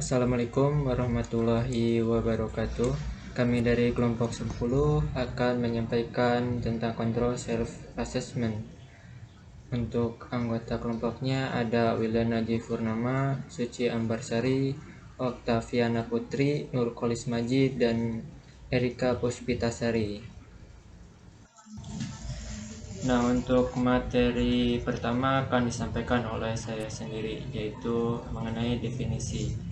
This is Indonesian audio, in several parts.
Assalamualaikum warahmatullahi wabarakatuh. Kami dari kelompok 10 akan menyampaikan tentang kontrol self assessment. Untuk anggota kelompoknya ada Wildan Najib Purnama, Suci Ambarsari, Oktaviana Putri, Nurkolis Majid, dan Erika Puspitasari. Nah, untuk materi pertama akan disampaikan oleh saya sendiri, yaitu mengenai definisi.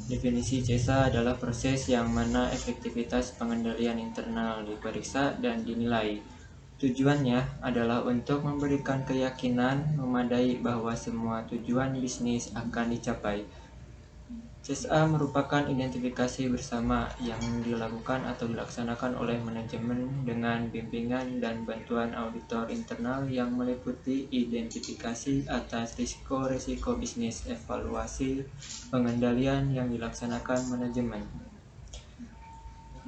Definisi CSA adalah proses yang mana efektivitas pengendalian internal diperiksa dan dinilai. Tujuannya adalah untuk memberikan keyakinan memadai bahwa semua tujuan bisnis akan dicapai. CSA merupakan identifikasi bersama yang dilakukan atau dilaksanakan oleh manajemen dengan bimbingan dan bantuan auditor internal yang meliputi identifikasi atas risiko-risiko bisnis, evaluasi pengendalian yang dilaksanakan manajemen,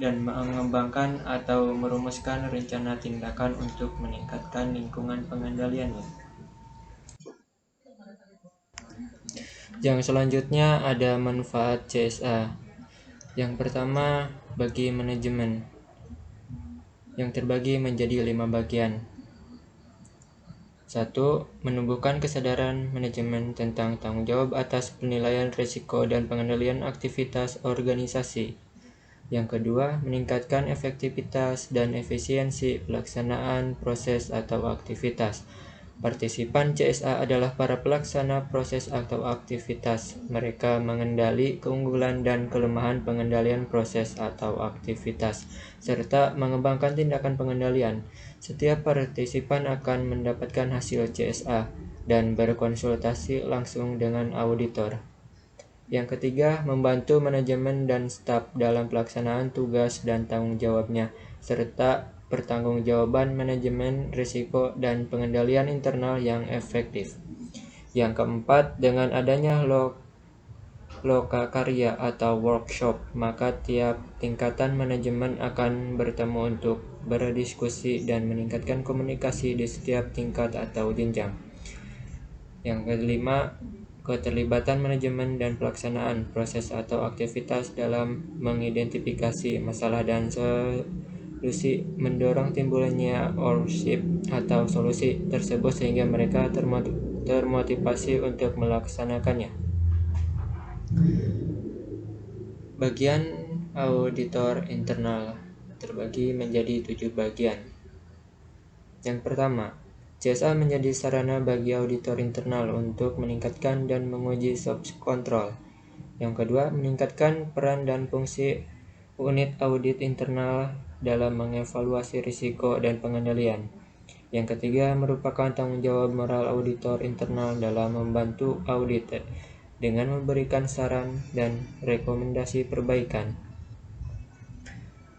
dan mengembangkan atau merumuskan rencana tindakan untuk meningkatkan lingkungan pengendaliannya. Yang selanjutnya ada manfaat CSA. Yang pertama, bagi manajemen, yang terbagi menjadi 5 bagian. 1. Menumbuhkan kesadaran manajemen tentang tanggung jawab atas penilaian risiko dan pengendalian aktivitas organisasi. Yang kedua, meningkatkan efektivitas dan efisiensi pelaksanaan proses atau aktivitas. Partisipan CSA adalah para pelaksana proses atau aktivitas. Mereka mengendali keunggulan dan kelemahan pengendalian proses atau aktivitas, serta mengembangkan tindakan pengendalian. Setiap partisipan akan mendapatkan hasil CSA dan berkonsultasi langsung dengan auditor. Yang ketiga, membantu manajemen dan staf dalam pelaksanaan tugas dan tanggung jawabnya, serta pertanggungjawaban manajemen risiko dan pengendalian internal yang efektif. Yang keempat, dengan adanya lokakarya atau workshop, maka tiap tingkatan manajemen akan bertemu untuk berdiskusi dan meningkatkan komunikasi di setiap tingkat atau jenjang. Yang kelima, keterlibatan manajemen dan pelaksanaan proses atau aktivitas dalam mengidentifikasi masalah dan solusi, mendorong timbulnya ownership atau solusi tersebut sehingga mereka termotivasi untuk melaksanakannya. Bagian auditor internal terbagi menjadi 7 bagian. Yang pertama, CSA menjadi sarana bagi auditor internal untuk meningkatkan dan menguji SOP control. Yang kedua, meningkatkan peran dan fungsi unit audit internal dalam mengevaluasi risiko dan pengendalian. Yang ketiga, merupakan tanggung jawab moral auditor internal dalam membantu audit dengan memberikan saran dan rekomendasi perbaikan.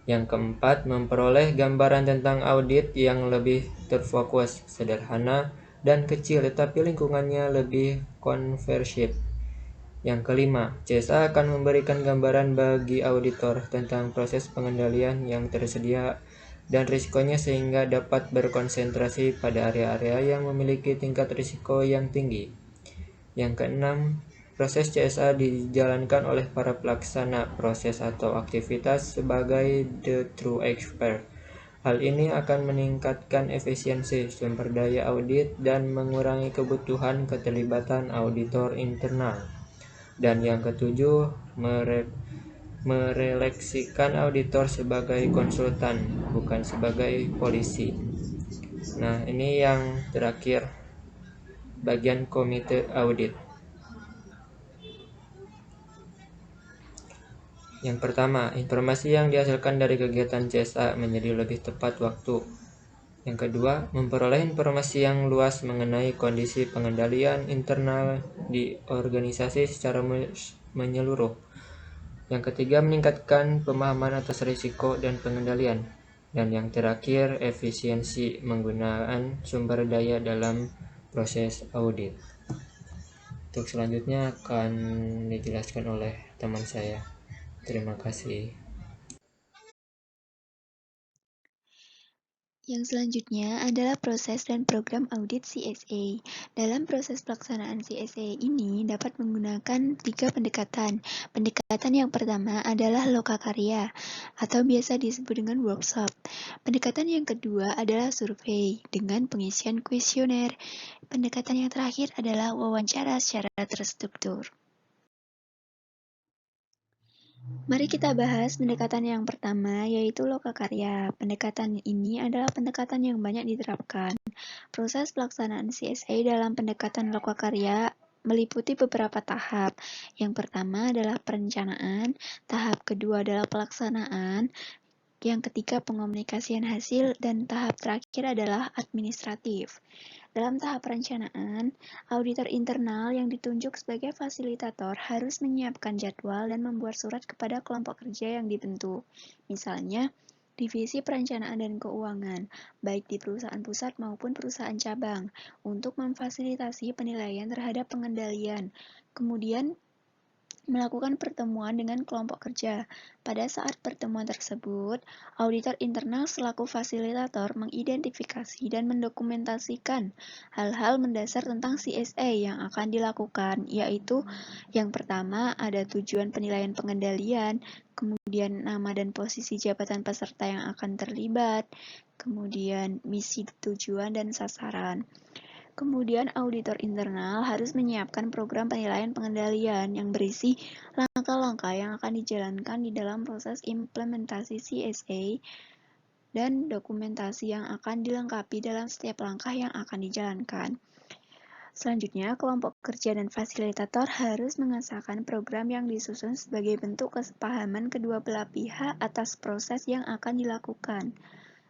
Yang keempat, memperoleh gambaran tentang audit yang lebih terfokus, sederhana, dan kecil, tetapi lingkungannya lebih konversif. Yang kelima, CSA akan memberikan gambaran bagi auditor tentang proses pengendalian yang tersedia dan risikonya sehingga dapat berkonsentrasi pada area-area yang memiliki tingkat risiko yang tinggi. Yang keenam, proses CSA dijalankan oleh para pelaksana proses atau aktivitas sebagai the true expert. Hal ini akan meningkatkan efisiensi sumber daya audit dan mengurangi kebutuhan keterlibatan auditor internal. Dan yang ketujuh, mereleksikan auditor sebagai konsultan, bukan sebagai polisi. Nah, ini yang terakhir, bagian komite audit. Yang pertama, informasi yang dihasilkan dari kegiatan CSA menjadi lebih tepat waktu. Yang kedua, memperoleh informasi yang luas mengenai kondisi pengendalian internal di organisasi secara menyeluruh. Yang ketiga, meningkatkan pemahaman atas risiko dan pengendalian. Dan yang terakhir, efisiensi menggunakan sumber daya dalam proses audit. Untuk selanjutnya akan dijelaskan oleh teman saya. Terima kasih. Yang selanjutnya adalah proses dan program audit CSA. Dalam proses pelaksanaan CSA ini dapat menggunakan 3 pendekatan. Pendekatan yang pertama adalah lokakarya atau biasa disebut dengan workshop. Pendekatan yang kedua adalah survei dengan pengisian kuesioner. Pendekatan yang terakhir adalah wawancara secara terstruktur. Mari kita bahas pendekatan yang pertama, yaitu lokakarya. Pendekatan ini adalah pendekatan yang banyak diterapkan. Proses pelaksanaan CSA dalam pendekatan lokakarya meliputi beberapa tahap. Yang pertama adalah perencanaan, tahap kedua adalah pelaksanaan, yang ketiga pengomunikasian hasil, dan tahap terakhir adalah administratif. Dalam tahap perencanaan, auditor internal yang ditunjuk sebagai fasilitator harus menyiapkan jadwal dan membuat surat kepada kelompok kerja yang dibentuk. Misalnya, divisi perencanaan dan keuangan, baik di perusahaan pusat maupun perusahaan cabang, untuk memfasilitasi penilaian terhadap pengendalian. Kemudian, melakukan pertemuan dengan kelompok kerja. Pada saat pertemuan tersebut, auditor internal selaku fasilitator mengidentifikasi dan mendokumentasikan hal-hal mendasar tentang CSA yang akan dilakukan, yaitu yang pertama ada tujuan penilaian pengendalian, kemudian nama dan posisi jabatan peserta yang akan terlibat, kemudian misi, tujuan, dan sasaran. Kemudian auditor internal harus menyiapkan program penilaian pengendalian yang berisi langkah-langkah yang akan dijalankan di dalam proses implementasi CSA dan dokumentasi yang akan dilengkapi dalam setiap langkah yang akan dijalankan. Selanjutnya, kelompok kerja dan fasilitator harus mengesahkan program yang disusun sebagai bentuk kesepahaman kedua belah pihak atas proses yang akan dilakukan.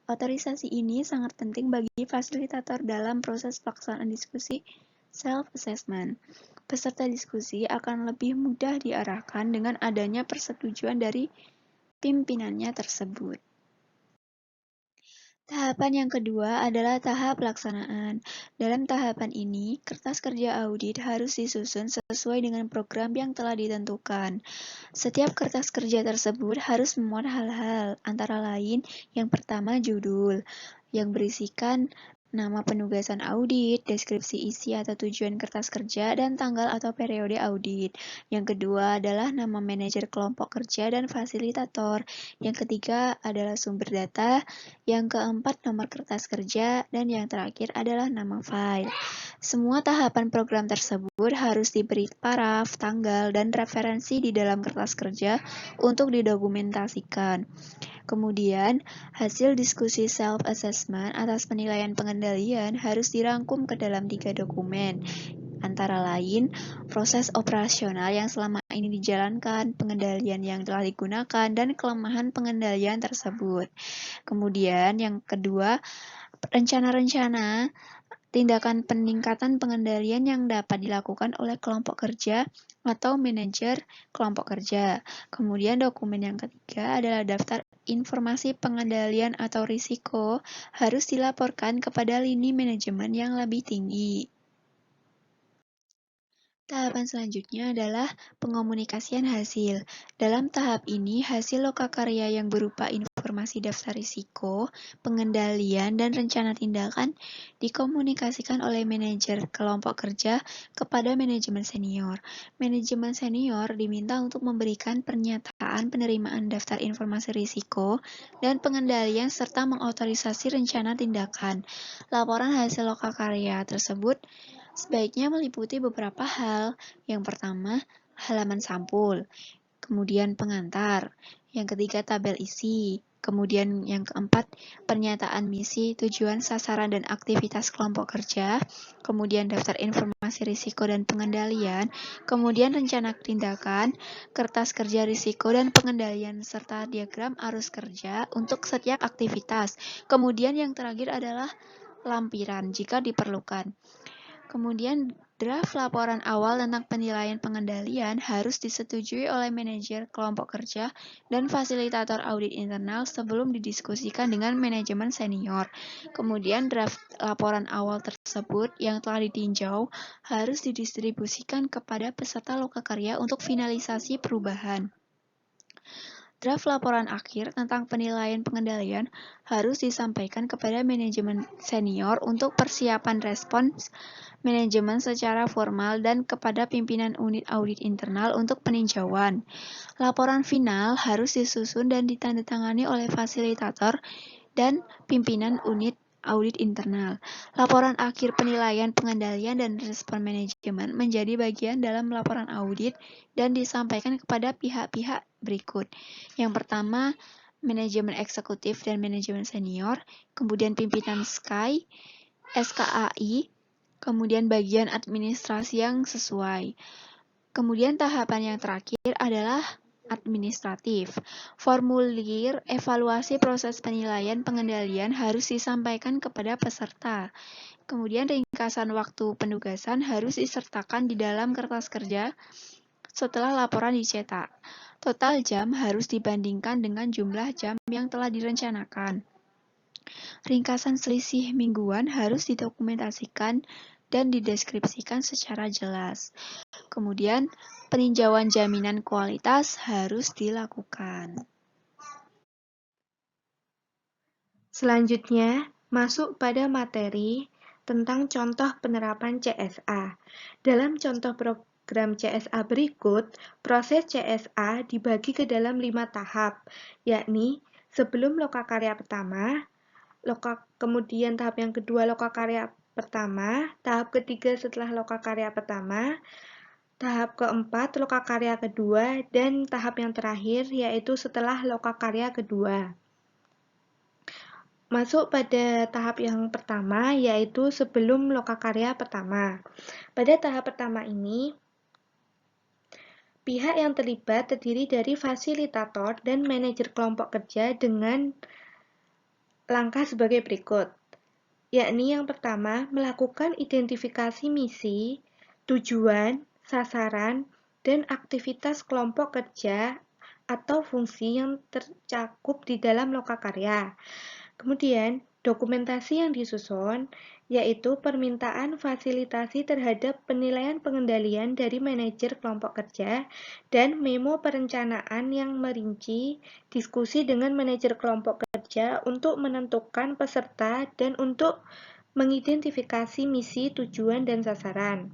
Otorisasi ini sangat penting bagi fasilitator dalam proses pelaksanaan diskusi self-assessment. Peserta diskusi akan lebih mudah diarahkan dengan adanya persetujuan dari pimpinannya tersebut. Tahapan yang kedua adalah tahap pelaksanaan. Dalam tahapan ini, kertas kerja audit harus disusun sesuai dengan program yang telah ditentukan. Setiap kertas kerja tersebut harus memuat hal-hal, antara lain yang pertama judul, yang berisikan nama penugasan audit, deskripsi isi atau tujuan kertas kerja, dan tanggal atau periode audit. Yang kedua adalah nama manajer kelompok kerja dan fasilitator. Yang ketiga adalah sumber data. Yang keempat nomor kertas kerja, dan yang terakhir adalah nama file. Semua tahapan program tersebut harus diberi paraf, tanggal, dan referensi di dalam kertas kerja untuk didokumentasikan. Kemudian, hasil diskusi self-assessment atas penilaian pengendalian harus dirangkum ke dalam 3 dokumen, antara lain proses operasional yang selama ini dijalankan, pengendalian yang telah digunakan, dan kelemahan pengendalian tersebut. Kemudian, yang kedua, rencana-rencana tindakan peningkatan pengendalian yang dapat dilakukan oleh kelompok kerja atau manajer kelompok kerja. Kemudian dokumen yang ketiga adalah daftar informasi pengendalian atau risiko harus dilaporkan kepada lini manajemen yang lebih tinggi. Tahapan selanjutnya adalah pengomunikasian hasil. Dalam tahap ini, hasil lokakarya yang berupa informasi daftar risiko, pengendalian, dan rencana tindakan dikomunikasikan oleh manajer kelompok kerja kepada manajemen senior. Manajemen senior diminta untuk memberikan pernyataan penerimaan daftar informasi risiko dan pengendalian serta mengotorisasi rencana tindakan. Laporan hasil lokakarya tersebut sebaiknya meliputi beberapa hal. Yang pertama, halaman sampul, kemudian pengantar, yang ketiga tabel isi, kemudian yang keempat pernyataan misi, tujuan, sasaran, dan aktivitas kelompok kerja, kemudian daftar informasi risiko dan pengendalian, kemudian rencana tindakan, kertas kerja risiko dan pengendalian, serta diagram arus kerja untuk setiap aktivitas. Kemudian yang terakhir adalah lampiran jika diperlukan. Kemudian, draft laporan awal tentang penilaian pengendalian harus disetujui oleh manajer kelompok kerja dan fasilitator audit internal sebelum didiskusikan dengan manajemen senior. Kemudian, draft laporan awal tersebut yang telah ditinjau harus didistribusikan kepada peserta lokakarya untuk finalisasi perubahan. Draft laporan akhir tentang penilaian pengendalian harus disampaikan kepada manajemen senior untuk persiapan respons manajemen secara formal dan kepada pimpinan unit audit internal untuk peninjauan. Laporan final harus disusun dan ditandatangani oleh fasilitator dan pimpinan unit audit internal. Laporan akhir penilaian pengendalian dan respon manajemen menjadi bagian dalam laporan audit dan disampaikan kepada pihak-pihak berikut. Yang pertama, manajemen eksekutif dan manajemen senior, kemudian pimpinan SKAI, kemudian bagian administrasi yang sesuai. Kemudian tahapan yang terakhir adalah administratif. Formulir evaluasi proses penilaian pengendalian harus disampaikan kepada peserta. Kemudian ringkasan waktu penugasan harus disertakan di dalam kertas kerja setelah laporan dicetak. Total jam harus dibandingkan dengan jumlah jam yang telah direncanakan. Ringkasan selisih mingguan harus didokumentasikan dan dideskripsikan secara jelas. Kemudian, peninjauan jaminan kualitas harus dilakukan. Selanjutnya, masuk pada materi tentang contoh penerapan CSA. Dalam contoh program CSA berikut, proses CSA dibagi ke dalam 5 tahap, yakni sebelum lokakarya pertama, kemudian tahap yang kedua lokakarya pertama, tahap ketiga setelah lokakarya pertama, tahap keempat lokakarya kedua, dan tahap yang terakhir yaitu setelah lokakarya kedua. Masuk pada tahap yang pertama yaitu sebelum lokakarya pertama. Pada tahap pertama ini, pihak yang terlibat terdiri dari fasilitator dan manajer kelompok kerja dengan langkah sebagai berikut. Yakni yang pertama, melakukan identifikasi misi, tujuan, sasaran, dan aktivitas kelompok kerja atau fungsi yang tercakup di dalam lokakarya. Kemudian, dokumentasi yang disusun, yaitu permintaan fasilitasi terhadap penilaian pengendalian dari manajer kelompok kerja dan memo perencanaan yang merinci diskusi dengan manajer kelompok kerja untuk menentukan peserta dan untuk mengidentifikasi misi, tujuan, dan sasaran.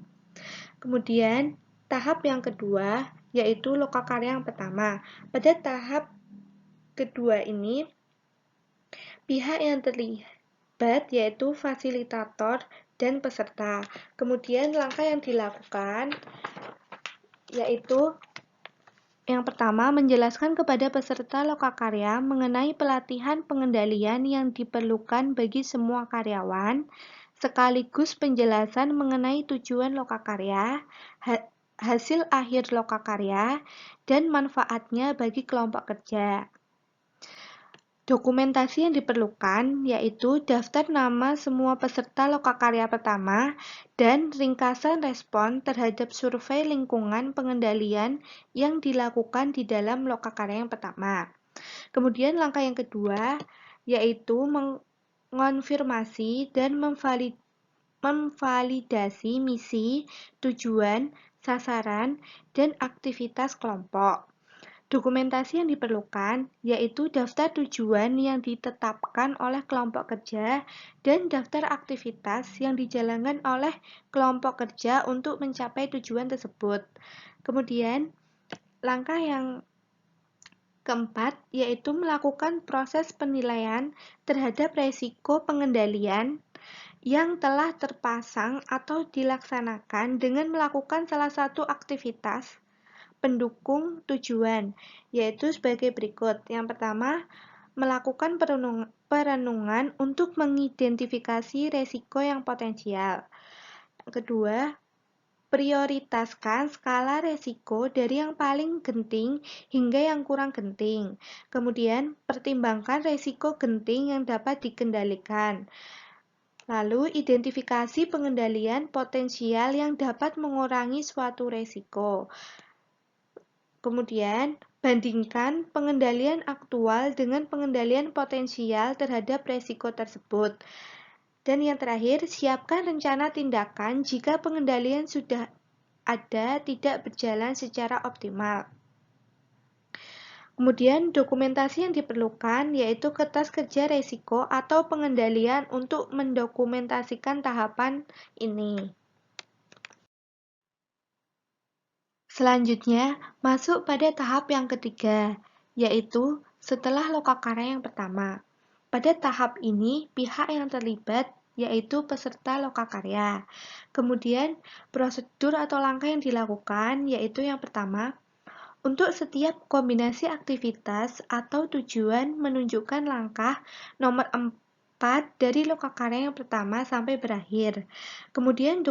Kemudian, tahap yang kedua, yaitu lokakarya yang pertama. Pada tahap kedua ini, pihak yang terlibat yaitu fasilitator dan peserta. Kemudian langkah yang dilakukan yaitu yang pertama, menjelaskan kepada peserta lokakarya mengenai pelatihan pengendalian yang diperlukan bagi semua karyawan, sekaligus penjelasan mengenai tujuan lokakarya, hasil akhir lokakarya, dan manfaatnya bagi kelompok kerja. Dokumentasi yang diperlukan yaitu daftar nama semua peserta lokakarya pertama dan ringkasan respon terhadap survei lingkungan pengendalian yang dilakukan di dalam lokakarya yang pertama. Kemudian langkah yang kedua yaitu mengonfirmasi dan memvalidasi misi, tujuan, sasaran, dan aktivitas kelompok. Dokumentasi yang diperlukan yaitu daftar tujuan yang ditetapkan oleh kelompok kerja dan daftar aktivitas yang dijalankan oleh kelompok kerja untuk mencapai tujuan tersebut. Kemudian, langkah yang keempat yaitu melakukan proses penilaian terhadap resiko pengendalian yang telah terpasang atau dilaksanakan dengan melakukan salah satu aktivitas pendukung tujuan, yaitu sebagai berikut. Yang pertama, melakukan perenungan untuk mengidentifikasi resiko yang potensial. Yang kedua, prioritaskan skala resiko dari yang paling genting hingga yang kurang genting. Kemudian, pertimbangkan resiko genting yang dapat dikendalikan. Lalu, identifikasi pengendalian potensial yang dapat mengurangi suatu resiko. Kemudian, bandingkan pengendalian aktual dengan pengendalian potensial terhadap resiko tersebut. Dan yang terakhir, siapkan rencana tindakan jika pengendalian sudah ada tidak berjalan secara optimal. Kemudian dokumentasi yang diperlukan yaitu kertas kerja resiko atau pengendalian untuk mendokumentasikan tahapan ini. Selanjutnya, masuk pada tahap yang ketiga, yaitu setelah lokakarya yang pertama. Pada tahap ini, pihak yang terlibat yaitu peserta lokakarya. Kemudian, prosedur atau langkah yang dilakukan yaitu yang pertama, untuk setiap kombinasi aktivitas atau tujuan menunjukkan langkah nomor 4 dari lokakarya yang pertama sampai berakhir. Kemudian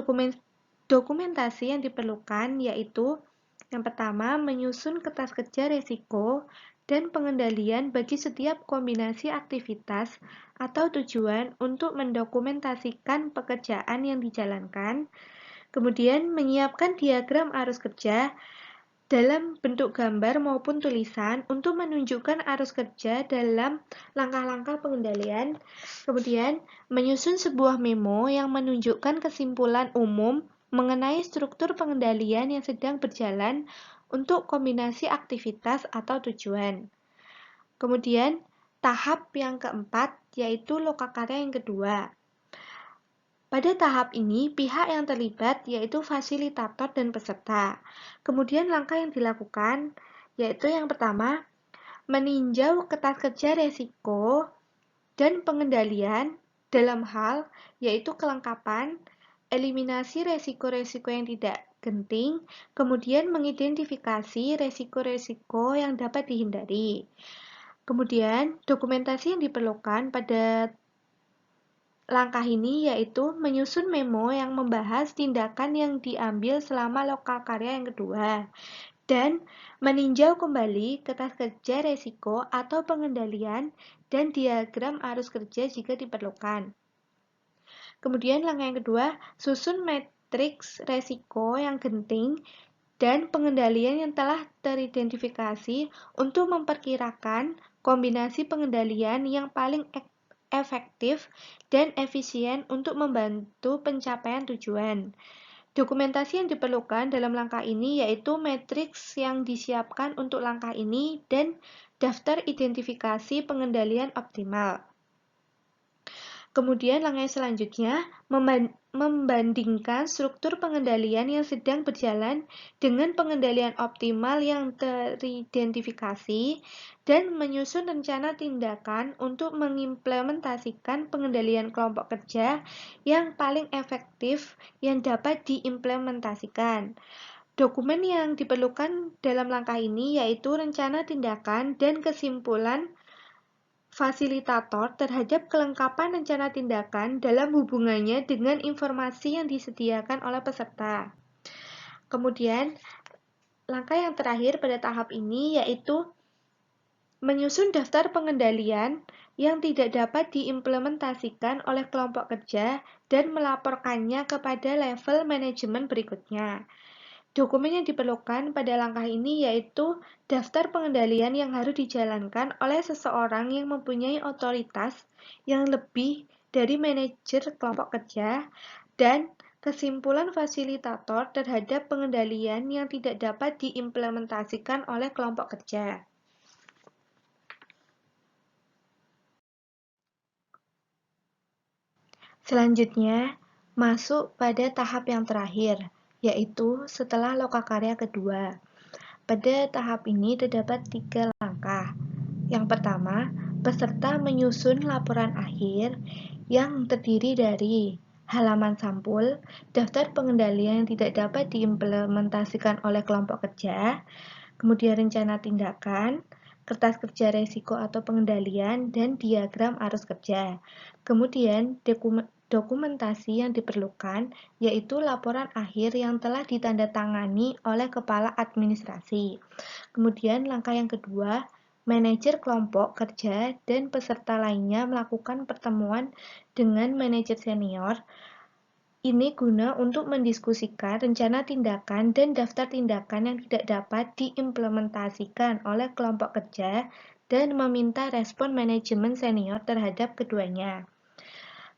dokumentasi yang diperlukan yaitu yang pertama menyusun kertas kerja resiko dan pengendalian bagi setiap kombinasi aktivitas atau tujuan untuk mendokumentasikan pekerjaan yang dijalankan. Kemudian menyiapkan diagram arus kerja dalam bentuk gambar maupun tulisan untuk menunjukkan arus kerja dalam langkah-langkah pengendalian. Kemudian, menyusun sebuah memo yang menunjukkan kesimpulan umum mengenai struktur pengendalian yang sedang berjalan untuk kombinasi aktivitas atau tujuan. Kemudian, tahap yang keempat yaitu lokakarya yang kedua. Pada tahap ini, pihak yang terlibat yaitu fasilitator dan peserta. Kemudian langkah yang dilakukan yaitu yang pertama, meninjau kertas kerja resiko dan pengendalian dalam hal yaitu kelengkapan, eliminasi resiko-resiko yang tidak genting, kemudian mengidentifikasi resiko-resiko yang dapat dihindari. Kemudian, dokumentasi yang diperlukan pada langkah ini yaitu menyusun memo yang membahas tindakan yang diambil selama lokakarya yang kedua dan meninjau kembali kertas kerja resiko atau pengendalian dan diagram arus kerja jika diperlukan. Kemudian langkah yang kedua, susun matriks resiko yang genting dan pengendalian yang telah teridentifikasi untuk memperkirakan kombinasi pengendalian yang paling efektif dan efisien untuk membantu pencapaian tujuan. Dokumentasi yang diperlukan dalam langkah ini yaitu matriks yang disiapkan untuk langkah ini dan daftar identifikasi pengendalian optimal. Kemudian langkah selanjutnya, membandingkan struktur pengendalian yang sedang berjalan dengan pengendalian optimal yang teridentifikasi dan menyusun rencana tindakan untuk mengimplementasikan pengendalian kelompok kerja yang paling efektif yang dapat diimplementasikan. Dokumen yang diperlukan dalam langkah ini yaitu rencana tindakan dan kesimpulan fasilitator terhadap kelengkapan rencana tindakan dalam hubungannya dengan informasi yang disediakan oleh peserta. Kemudian, langkah yang terakhir pada tahap ini yaitu menyusun daftar pengendalian yang tidak dapat diimplementasikan oleh kelompok kerja dan melaporkannya kepada level manajemen berikutnya. Dokumen yang diperlukan pada langkah ini yaitu daftar pengendalian yang harus dijalankan oleh seseorang yang mempunyai otoritas yang lebih dari manajer kelompok kerja dan kesimpulan fasilitator terhadap pengendalian yang tidak dapat diimplementasikan oleh kelompok kerja. Selanjutnya, masuk pada tahap yang terakhir, yaitu setelah lokakarya kedua. Pada tahap ini terdapat 3 langkah. Yang pertama, peserta menyusun laporan akhir yang terdiri dari halaman sampul, daftar pengendalian yang tidak dapat diimplementasikan oleh kelompok kerja, kemudian rencana tindakan, kertas kerja resiko atau pengendalian, dan diagram arus kerja. Kemudian, dokumentasi yang diperlukan yaitu laporan akhir yang telah ditandatangani oleh kepala administrasi. Kemudian langkah yang kedua, manajer kelompok kerja dan peserta lainnya melakukan pertemuan dengan manajer senior. Ini guna untuk mendiskusikan rencana tindakan dan daftar tindakan yang tidak dapat diimplementasikan oleh kelompok kerja dan meminta respon manajemen senior terhadap keduanya.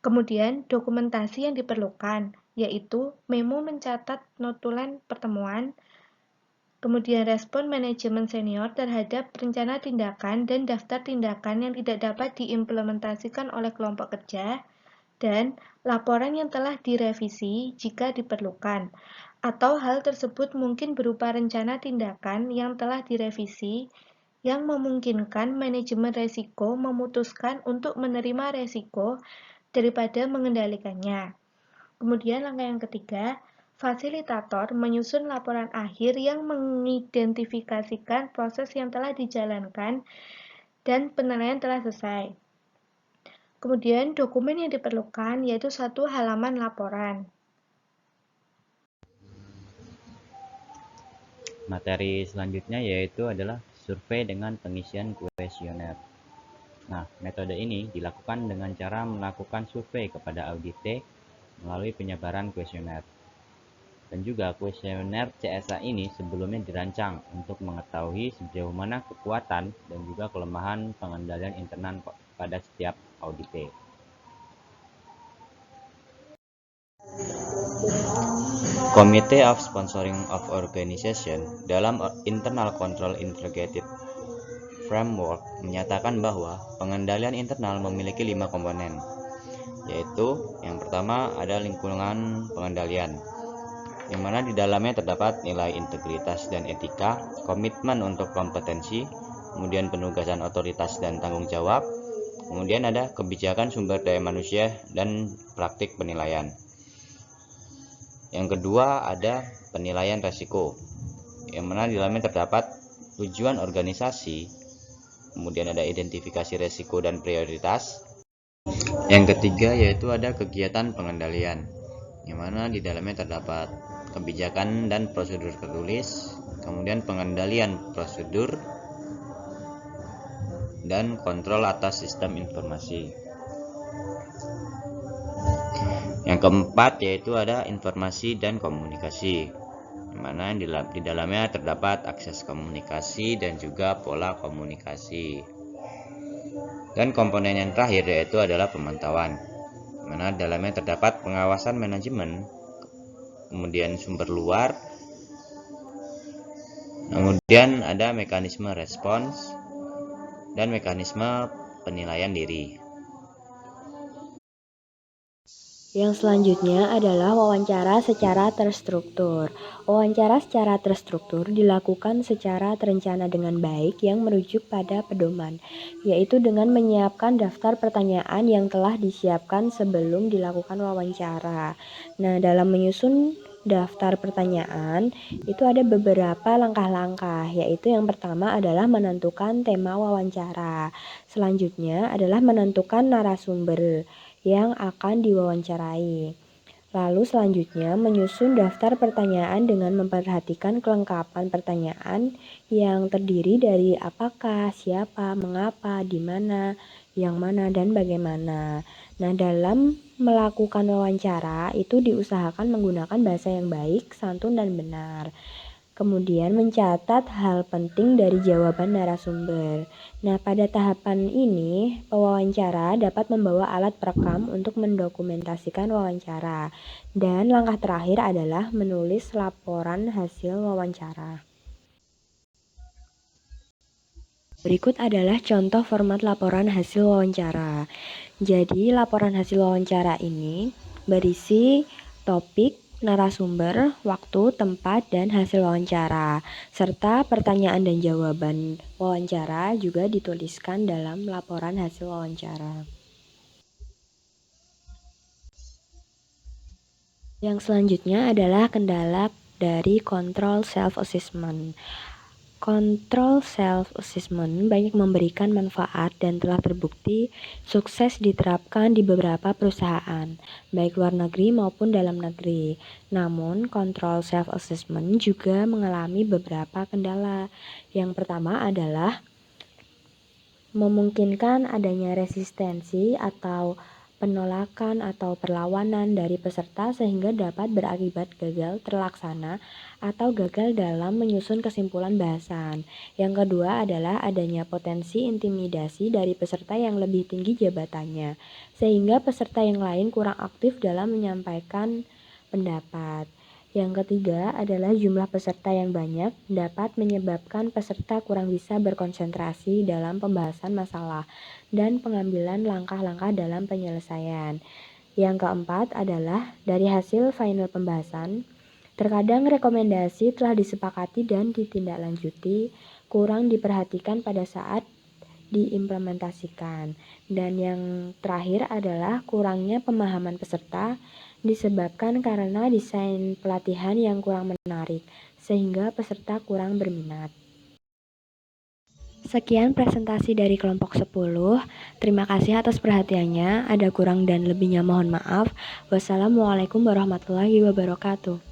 Kemudian, dokumentasi yang diperlukan, yaitu memo mencatat notulen pertemuan, Kemudian respon manajemen senior terhadap rencana tindakan dan daftar tindakan yang tidak dapat diimplementasikan oleh kelompok kerja, dan laporan yang telah direvisi jika diperlukan, atau hal tersebut mungkin berupa rencana tindakan yang telah direvisi yang memungkinkan manajemen resiko memutuskan untuk menerima resiko daripada mengendalikannya. Kemudian langkah yang ketiga, fasilitator menyusun laporan akhir yang mengidentifikasikan proses yang telah dijalankan dan penilaian telah selesai. Kemudian dokumen yang diperlukan yaitu 1 halaman laporan. Materi selanjutnya yaitu adalah survei dengan pengisian kuesioner. Nah, metode ini dilakukan dengan cara melakukan survei kepada audite melalui penyebaran kuesioner. Dan juga kuesioner CSA ini sebelumnya dirancang untuk mengetahui sejauh mana kekuatan dan juga kelemahan pengendalian internal pada setiap audite. Committee of Sponsoring of Organization dalam Internal Control Integrated Framework menyatakan bahwa pengendalian internal memiliki 5 komponen, yaitu yang pertama ada lingkungan pengendalian, yang mana di dalamnya terdapat nilai integritas dan etika, komitmen untuk kompetensi, kemudian penugasan otoritas dan tanggung jawab, kemudian ada kebijakan sumber daya manusia dan praktik penilaian. Yang kedua ada penilaian resiko, yang mana di dalamnya terdapat tujuan organisasi, kemudian ada identifikasi resiko dan prioritas. Yang ketiga yaitu ada kegiatan pengendalian, yang mana di dalamnya terdapat kebijakan dan prosedur tertulis, kemudian pengendalian prosedur, dan kontrol atas sistem informasi. Yang keempat yaitu ada informasi dan komunikasi, yang mana di dalamnya terdapat akses komunikasi dan juga pola komunikasi. Dan komponen yang terakhir yaitu adalah pemantauan, di mana dalamnya terdapat pengawasan manajemen, kemudian sumber luar, kemudian ada mekanisme respons dan mekanisme penilaian diri. Yang selanjutnya adalah wawancara secara terstruktur. Wawancara secara terstruktur dilakukan secara terencana dengan baik yang merujuk pada pedoman, yaitu dengan menyiapkan daftar pertanyaan yang telah disiapkan sebelum dilakukan wawancara. Nah, dalam menyusun daftar pertanyaan itu ada beberapa langkah-langkah, yaitu yang pertama adalah menentukan tema wawancara. Selanjutnya adalah menentukan narasumber yang akan diwawancarai. Lalu selanjutnya menyusun daftar pertanyaan dengan memperhatikan kelengkapan pertanyaan yang terdiri dari apakah, siapa, mengapa, di mana, yang mana, dan bagaimana. Nah, dalam melakukan wawancara itu diusahakan menggunakan bahasa yang baik, santun, dan benar. Kemudian mencatat hal penting dari jawaban narasumber. Nah, pada tahapan ini, pewawancara dapat membawa alat perekam untuk mendokumentasikan wawancara. Dan langkah terakhir adalah menulis laporan hasil wawancara. Berikut adalah contoh format laporan hasil wawancara. Jadi, laporan hasil wawancara ini berisi topik, narasumber, waktu, tempat, dan hasil wawancara, serta pertanyaan dan jawaban wawancara juga dituliskan dalam laporan hasil wawancara. Yang selanjutnya adalah kendala dari control self-assessment. Control self-assessment banyak memberikan manfaat dan telah terbukti sukses diterapkan di beberapa perusahaan, baik luar negeri maupun dalam negeri. Namun, control self-assessment juga mengalami beberapa kendala. Yang pertama adalah memungkinkan adanya resistensi atau penolakan atau perlawanan dari peserta sehingga dapat berakibat gagal terlaksana atau gagal dalam menyusun kesimpulan bahasan. Yang kedua adalah adanya potensi intimidasi dari peserta yang lebih tinggi jabatannya, sehingga peserta yang lain kurang aktif dalam menyampaikan pendapat. Yang ketiga adalah jumlah peserta yang banyak dapat menyebabkan peserta kurang bisa berkonsentrasi dalam pembahasan masalah dan pengambilan langkah-langkah dalam penyelesaian. Yang keempat adalah dari hasil final pembahasan, terkadang rekomendasi telah disepakati dan ditindaklanjuti, kurang diperhatikan pada saat diimplementasikan. Dan yang terakhir adalah kurangnya pemahaman peserta disebabkan karena desain pelatihan yang kurang menarik, sehingga peserta kurang berminat. Sekian presentasi dari kelompok 10. Terima kasih atas perhatiannya. Ada kurang dan lebihnya mohon maaf. Wassalamualaikum warahmatullahi wabarakatuh.